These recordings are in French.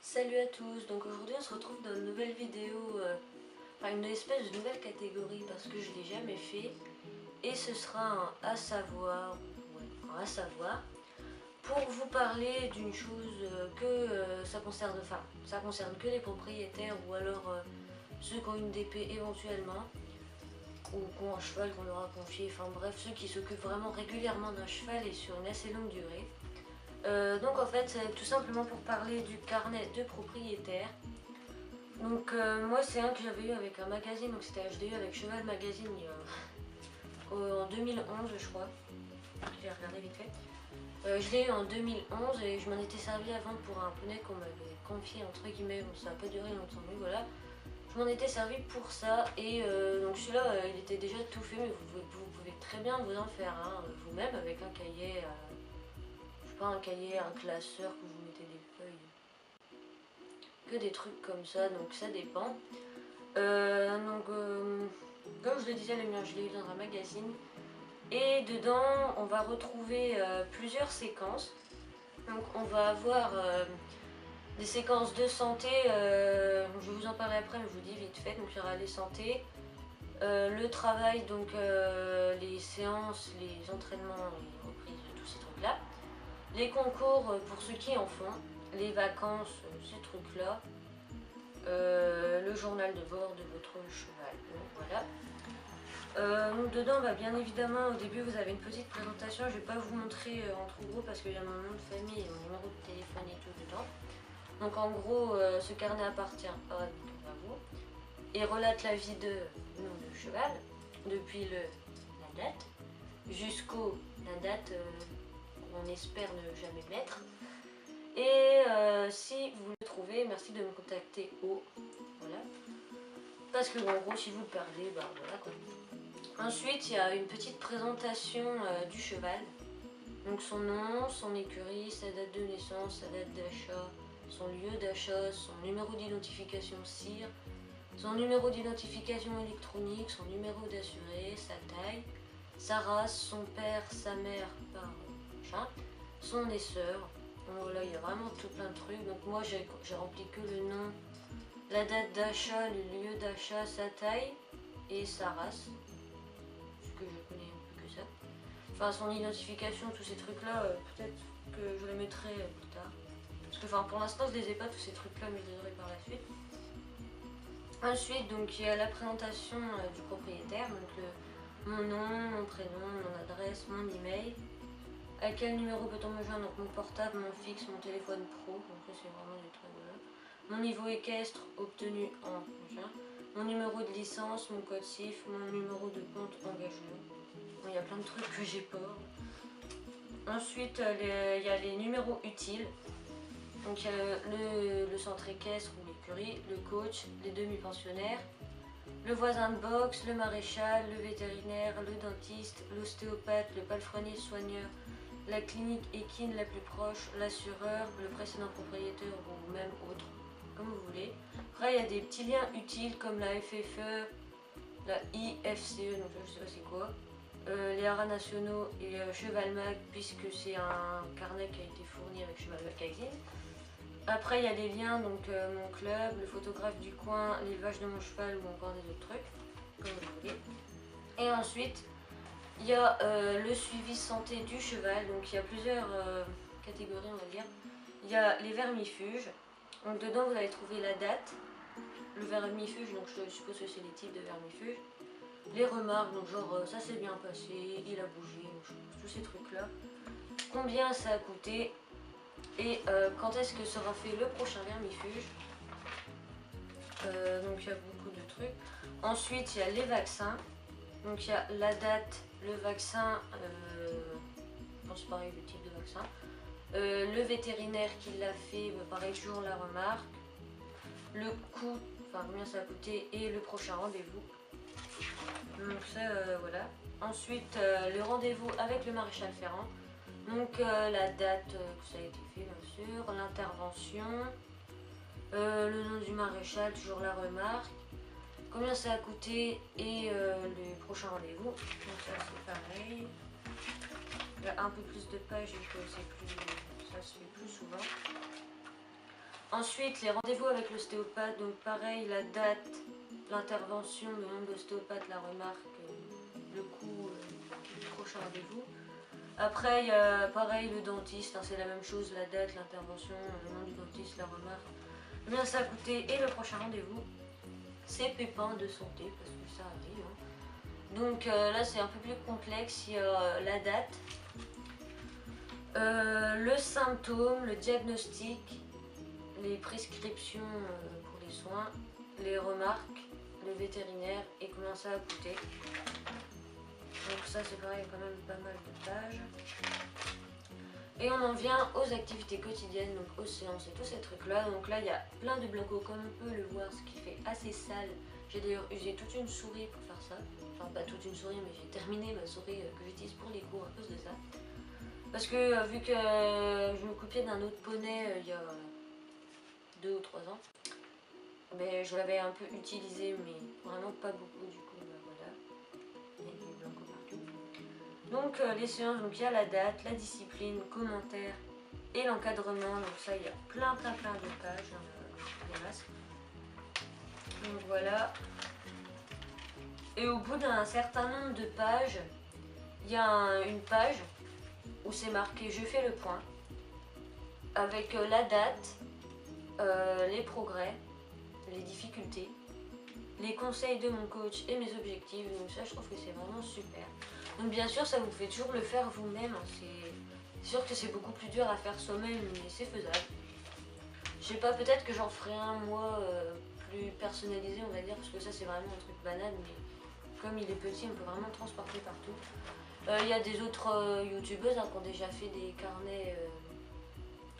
Salut à tous, donc aujourd'hui on se retrouve dans une nouvelle vidéo, enfin une espèce de nouvelle catégorie parce que je ne l'ai jamais fait. Et ce sera un à savoir, un à savoir, pour vous parler d'une chose ça concerne, enfin ça concerne que les propriétaires ou alors ceux qui ont une DP éventuellement, ou qui ont un cheval qu'on leur a confié, enfin bref ceux qui s'occupent vraiment régulièrement d'un cheval et sur une assez longue durée. Donc en fait c'est tout simplement pour parler du carnet de propriétaire. Donc moi c'est un que j'avais eu avec un magazine, donc c'était je l'ai eu avec Cheval Magazine en 2011 je crois, j'ai regardé vite fait. Je l'ai eu en 2011 et je m'en étais servi avant pour un poney qu'on m'avait confié entre guillemets, bon ça n'a pas duré longtemps mais voilà. Je m'en étais servi pour ça et donc celui-là il était déjà tout fait mais vous pouvez très bien vous en faire un vous-même avec un cahier, je sais pas un cahier, un classeur que vous mettez des feuilles. Que des trucs comme ça, donc ça dépend. Comme je le disais, le mien, je l'ai eu dans un magazine. Et dedans, on va retrouver plusieurs séquences. Donc on va avoir des séquences de santé, je vais vous en parler après, mais je vous dis vite fait. Donc il y aura les santé, le travail, donc les séances, les entraînements, les reprises, tous ces trucs-là. Les concours pour ceux qui en font, les vacances, ces trucs-là. Le journal de bord de votre cheval. Donc voilà. Donc dedans, bien évidemment, au début, vous avez une petite présentation. Je ne vais pas vous montrer en trop gros parce qu'il y a mon nom de famille et mon numéro de téléphone et tout dedans. Donc en gros, ce carnet appartient à vous et relate la vie de nom de cheval depuis la date jusqu'au la date qu'on espère ne jamais mettre. Et si vous le trouvez, merci de me contacter au... Voilà. Parce que en gros, si vous le perdez, voilà quoi. Ensuite, il y a une petite présentation du cheval. Donc son nom, son écurie, sa date de naissance, sa date d'achat, son lieu d'achat, son numéro d'identification CIR, son numéro d'identification électronique, son numéro d'assuré, sa taille, sa race, son père, sa mère, machin, son essor. Donc là, il y a vraiment tout plein de trucs. Donc moi, j'ai rempli que le nom, la date d'achat, le lieu d'achat, sa taille et sa race. Parce que je connais un peu que ça. Enfin, son identification, tous ces trucs-là, peut-être que je les mettrai plus tard. Parce que pour l'instant, je les ai pas, tous ces trucs-là, mais je les aurai par la suite. Ensuite, donc, il y a la présentation du propriétaire. Donc, mon nom, mon prénom, mon adresse, mon email. À quel numéro peut-on me joindre? Donc mon portable, mon fixe, mon téléphone pro, donc ça c'est vraiment des trucs voilà. Mon niveau équestre obtenu en machin. Mon numéro de licence, mon code CIF, mon numéro de compte engagement. Bon, il y a plein de trucs que j'ai pas. Ensuite, il y a les numéros utiles. Donc il y a le centre équestre ou l'écurie, le coach, les demi-pensionnaires, le voisin de boxe, le maréchal, le vétérinaire, le dentiste, l'ostéopathe, le palefrenier soigneur, la clinique équine la plus proche, l'assureur, le précédent propriétaire ou même autre, comme vous voulez. Après, il y a des petits liens utiles comme la FFE, la IFCE, donc je sais pas c'est quoi, les haras nationaux et Cheval Mag, puisque c'est un carnet qui a été fourni avec Cheval Magazine. Après, il y a les liens, donc mon club, le photographe du coin, l'élevage de mon cheval ou encore des autres trucs, comme vous voulez. Et ensuite, il y a le suivi santé du cheval, donc il y a plusieurs catégories on va dire. Il y a les vermifuges, donc dedans vous allez trouver la date, le vermifuge, donc je suppose que c'est les types de vermifuges. Les remarques, donc genre ça s'est bien passé, il a bougé, tous ces trucs là. Combien ça a coûté et quand est-ce que sera fait le prochain vermifuge. Donc il y a beaucoup de trucs. Ensuite il y a les vaccins, donc il y a la date, le vaccin, c'est pareil le type de vaccin, le vétérinaire qui l'a fait, pareil toujours la remarque, le coût, enfin combien ça a coûté et le prochain rendez-vous. Donc ça voilà. Ensuite le rendez-vous avec le maréchal Ferrand, donc la date que ça a été fait bien sûr, l'intervention, le nom du maréchal, toujours la remarque, combien ça a coûté et le prochain rendez-vous. Donc ça c'est pareil. Il y a un peu plus de pages et que ça se fait plus souvent. Ensuite, les rendez-vous avec l'ostéopathe, donc pareil, la date, l'intervention, le nom de l'ostéopathe, la remarque, le coût du prochain rendez-vous. Après, il y a pareil le dentiste, hein, c'est la même chose, la date, l'intervention, le nom du dentiste, la remarque, combien ça a coûté et le prochain rendez-vous. C'est pépins de santé, parce que ça arrive. Hein. Donc là, c'est un peu plus complexe, il y a la date, le symptôme, le diagnostic, les prescriptions pour les soins, les remarques, le vétérinaire et combien ça a coûté. Donc ça c'est pareil, quand même pas mal de pages. Et on en vient aux activités quotidiennes, donc aux séances et tous ces trucs là. Donc là il y a plein de blocos comme on peut le voir, ce qui fait assez sale. J'ai d'ailleurs usé toute une souris pour faire ça. Enfin pas toute une souris mais j'ai terminé ma souris que j'utilise pour les cours à cause de ça. Parce que vu que je me copiais d'un autre poney il y a 2 ou 3 ans, mais je l'avais un peu utilisé mais vraiment pas beaucoup, du coup bah voilà, il y a des blancos partout. Donc les séances, donc il y a la date, la discipline, commentaires et l'encadrement, donc ça il y a plein de pages, des masses. Donc voilà, et au bout d'un certain nombre de pages, il y a une page où c'est marqué je fais le point avec la date, les progrès, les difficultés, les conseils de mon coach et mes objectifs. Donc ça je trouve que c'est vraiment super. Donc bien sûr ça vous fait toujours le faire vous-même, c'est sûr que c'est beaucoup plus dur à faire soi-même mais c'est faisable. Je sais pas, peut-être que j'en ferai un moi plus personnalisé on va dire, parce que ça c'est vraiment un truc banal mais comme il est petit on peut vraiment le transporter partout. Il y a des autres youtubeuses hein, qui ont déjà fait des carnets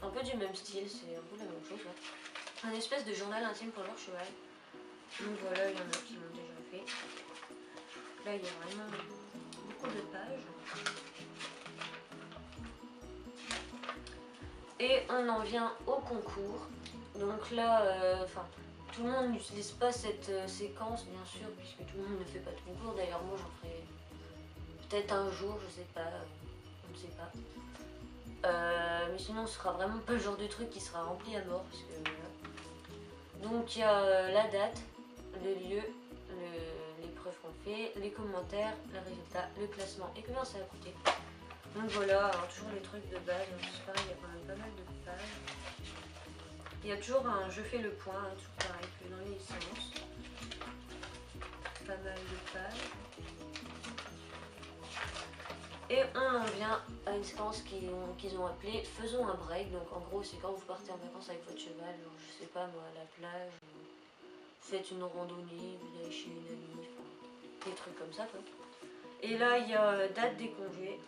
un peu du même style, c'est un peu la même chose. Ouais. Un espèce de journal intime pour leur cheval. Donc voilà, il y en a qui l'ont déjà fait. Là, il y a vraiment beaucoup de pages. Et on en vient au concours. Donc là, tout le monde n'utilise pas cette séquence, bien sûr, puisque tout le monde ne fait pas de concours. D'ailleurs, moi, j'en ferai peut-être un jour, je sais pas, on ne sait pas. Mais sinon, ce sera vraiment pas le genre de truc qui sera rempli à mort, parce que voilà. Donc, il y a la date, le lieu, l'épreuve qu'on fait, les commentaires, le résultat, le classement et combien ça a coûté. Donc voilà, alors toujours les trucs de base, c'est pareil, il y a quand même pas mal de pages. Il y a toujours un je fais le point, hein, toujours pareil que dans les séances. Pas mal de pages. Et on en vient à une séquence qu'ils ont appelée faisons un break. Donc en gros c'est quand vous partez en vacances avec votre cheval, genre, je sais pas moi, à la plage, faites une randonnée, vous allez chez une amie, enfin, des trucs comme ça quoi. Et là il y a date des congés,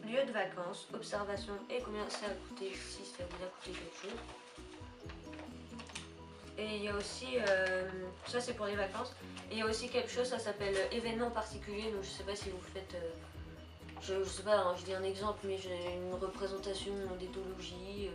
lieu de vacances, observation et combien ça a coûté, si ça vous a coûté quelque chose. Et il y a aussi, ça c'est pour les vacances, et il y a aussi quelque chose, ça s'appelle événement particulier, donc je sais pas si vous faites, je sais pas, hein, je dis un exemple, mais j'ai une représentation d'éthologie,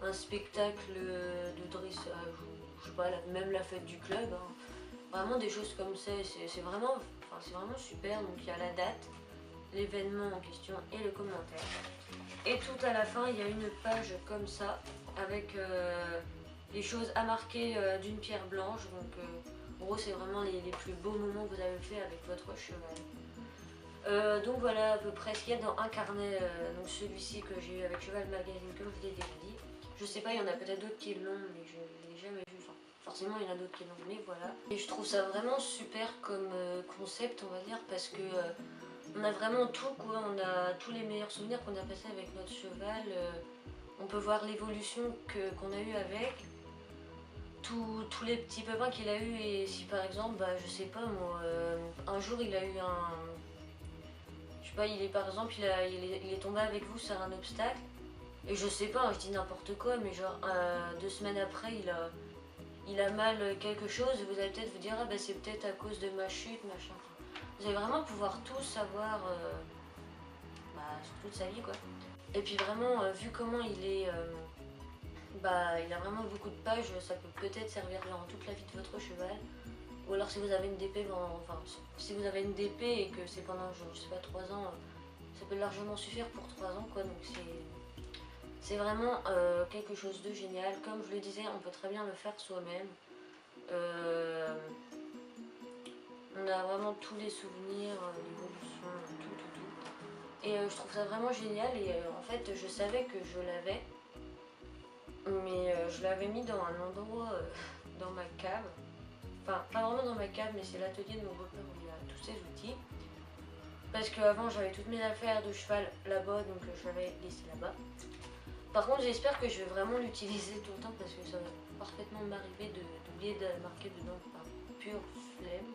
un spectacle de dressage, ou je sais pas, même la fête du club, hein. Vraiment des choses comme ça, c'est vraiment super, donc il y a la date, l'événement en question et le commentaire. Et tout à la fin, il y a une page comme ça, avec les choses à marquer d'une pierre blanche, donc en gros c'est vraiment les plus beaux moments que vous avez fait avec votre cheval. Donc voilà à peu près ce qu'il y a dans un carnet, donc celui-ci que j'ai eu avec Cheval Magazine, comme je l'ai déjà dit. Je sais pas, il y en a peut-être d'autres qui l'ont, mais je ne l'ai jamais vu. Enfin, forcément, il y en a d'autres qui l'ont, mais voilà. Et je trouve ça vraiment super comme concept, on va dire, parce que on a vraiment tout, quoi. On a tous les meilleurs souvenirs qu'on a passés avec notre cheval. On peut voir l'évolution qu'on a eue avec. Tous les petits pépins qu'il a eu, et si par exemple, bah, je sais pas moi, un jour il a eu un... Je sais pas, par exemple, il est tombé avec vous sur un obstacle. Et je sais pas, hein, je dis n'importe quoi, mais genre 2 semaines après, il a mal quelque chose, et vous allez peut-être vous dire, ah bah c'est peut-être à cause de ma chute, machin. Vous allez vraiment pouvoir tout savoir sur toute sa vie, quoi. Et puis vraiment, vu comment il est, il a vraiment beaucoup de pages, ça peut peut-être servir durant toute la vie de votre cheval. Ou alors si vous avez une DP, si vous avez une DP et que c'est pendant, je sais pas, 3 ans, ça peut largement suffire pour 3 ans, quoi. Donc C'est vraiment quelque chose de génial. Comme je le disais, on peut très bien le faire soi-même. On a vraiment tous les souvenirs, l'évolution, tout. Et je trouve ça vraiment génial. Et en fait, je savais que je l'avais. Mais je l'avais mis dans un endroit dans ma cave. Enfin, pas vraiment dans ma cave, mais c'est l'atelier de mon beau-père où il y a tous ses outils. Parce qu'avant, j'avais toutes mes affaires de cheval là-bas, donc je l'avais laissé là-bas. Par contre, j'espère que je vais vraiment l'utiliser tout le temps parce que ça va parfaitement m'arriver d'oublier de marquer dedans par pure flemme.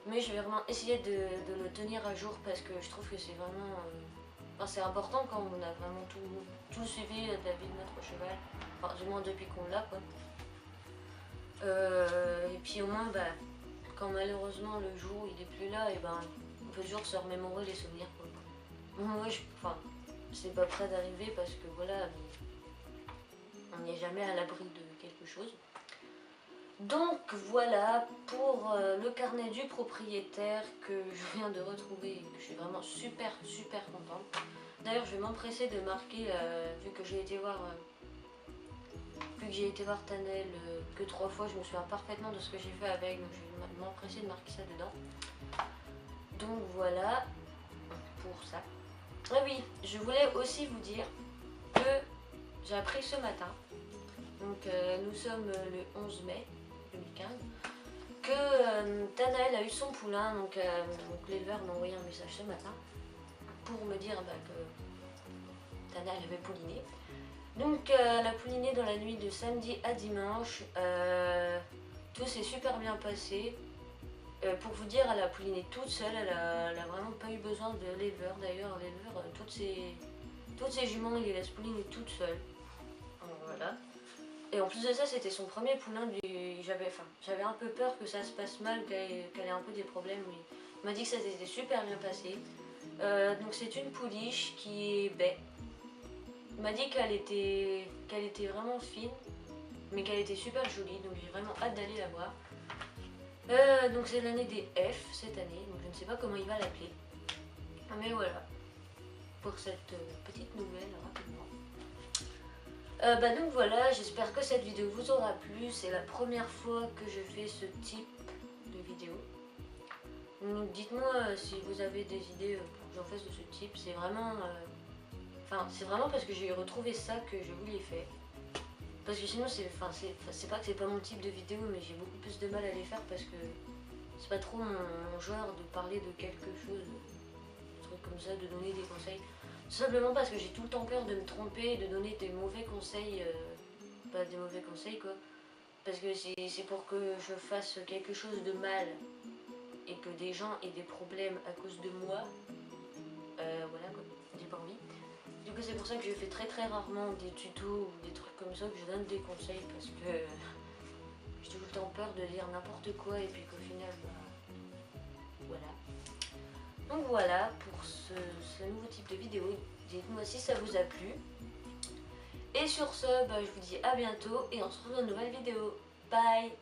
Mais je vais vraiment essayer de le tenir à jour parce que je trouve que c'est vraiment... enfin, c'est important quand on a vraiment tout suivi de la vie de notre cheval. Enfin, du moins depuis qu'on l'a, quoi. Et puis au moins, bah, quand malheureusement le jour il est plus là, et ben on peut toujours se remémorer les souvenirs, quoi. Moi, enfin, c'est pas près d'arriver parce que voilà, on n'est jamais à l'abri de quelque chose. Donc voilà pour le carnet du propriétaire que je viens de retrouver et que je suis vraiment super contente. D'ailleurs, je vais m'empresser de marquer, vu que j'ai été voir Tanel que 3 fois, je me souviens parfaitement de ce que j'ai fait avec, donc je vais m'empresser de marquer ça dedans. Donc voilà pour ça. Ah oui, je voulais aussi vous dire que j'ai appris ce matin, donc nous sommes le 11 mai 2015, que Tanel a eu son poulain, donc l'éleveur m'a envoyé un message ce matin pour me dire que Tanel avait pouliné. Donc elle a pouliné dans la nuit de samedi à dimanche, tout s'est super bien passé. Pour vous dire, elle a pouliné toute seule, elle a vraiment pas eu besoin de l'éleveur. D'ailleurs, l'éleveur, toutes ses juments, il les laisse pouliner toutes seules. Voilà. Et en plus de ça, c'était son premier poulain. J'avais un peu peur que ça se passe mal, qu'elle ait un peu des problèmes. Mais il m'a dit que ça s'était super bien passé. Donc c'est une pouliche qui est baie. Il m'a dit qu'elle était vraiment fine, mais qu'elle était super jolie. Donc j'ai vraiment hâte d'aller la voir. Donc c'est l'année des F cette année, donc je ne sais pas comment il va l'appeler. Mais voilà, pour cette petite nouvelle rapidement. Donc voilà, j'espère que cette vidéo vous aura plu. C'est la première fois que je fais ce type de vidéo. Donc dites-moi si vous avez des idées pour que j'en fasse de ce type. C'est vraiment... c'est vraiment parce que j'ai retrouvé ça que je vous l'ai fait. Parce que sinon, c'est pas que c'est pas mon type de vidéo, mais j'ai beaucoup plus de mal à les faire parce que c'est pas trop mon genre de parler de quelque chose, des trucs comme ça, de donner des conseils. Tout simplement parce que j'ai tout le temps peur de me tromper, de donner des mauvais conseils, pas des mauvais conseils quoi. Parce que c'est pour que je fasse quelque chose de mal et que des gens aient des problèmes à cause de moi. Voilà quoi, j'ai pas envie. Du coup c'est pour ça que je fais très rarement des tutos ou des trucs comme ça, que je donne des conseils parce que j'ai tout le temps peur de dire n'importe quoi et puis qu'au final, voilà. Donc voilà pour ce nouveau type de vidéo. Dites-moi si ça vous a plu. Et sur ce, je vous dis à bientôt et on se retrouve dans une nouvelle vidéo. Bye!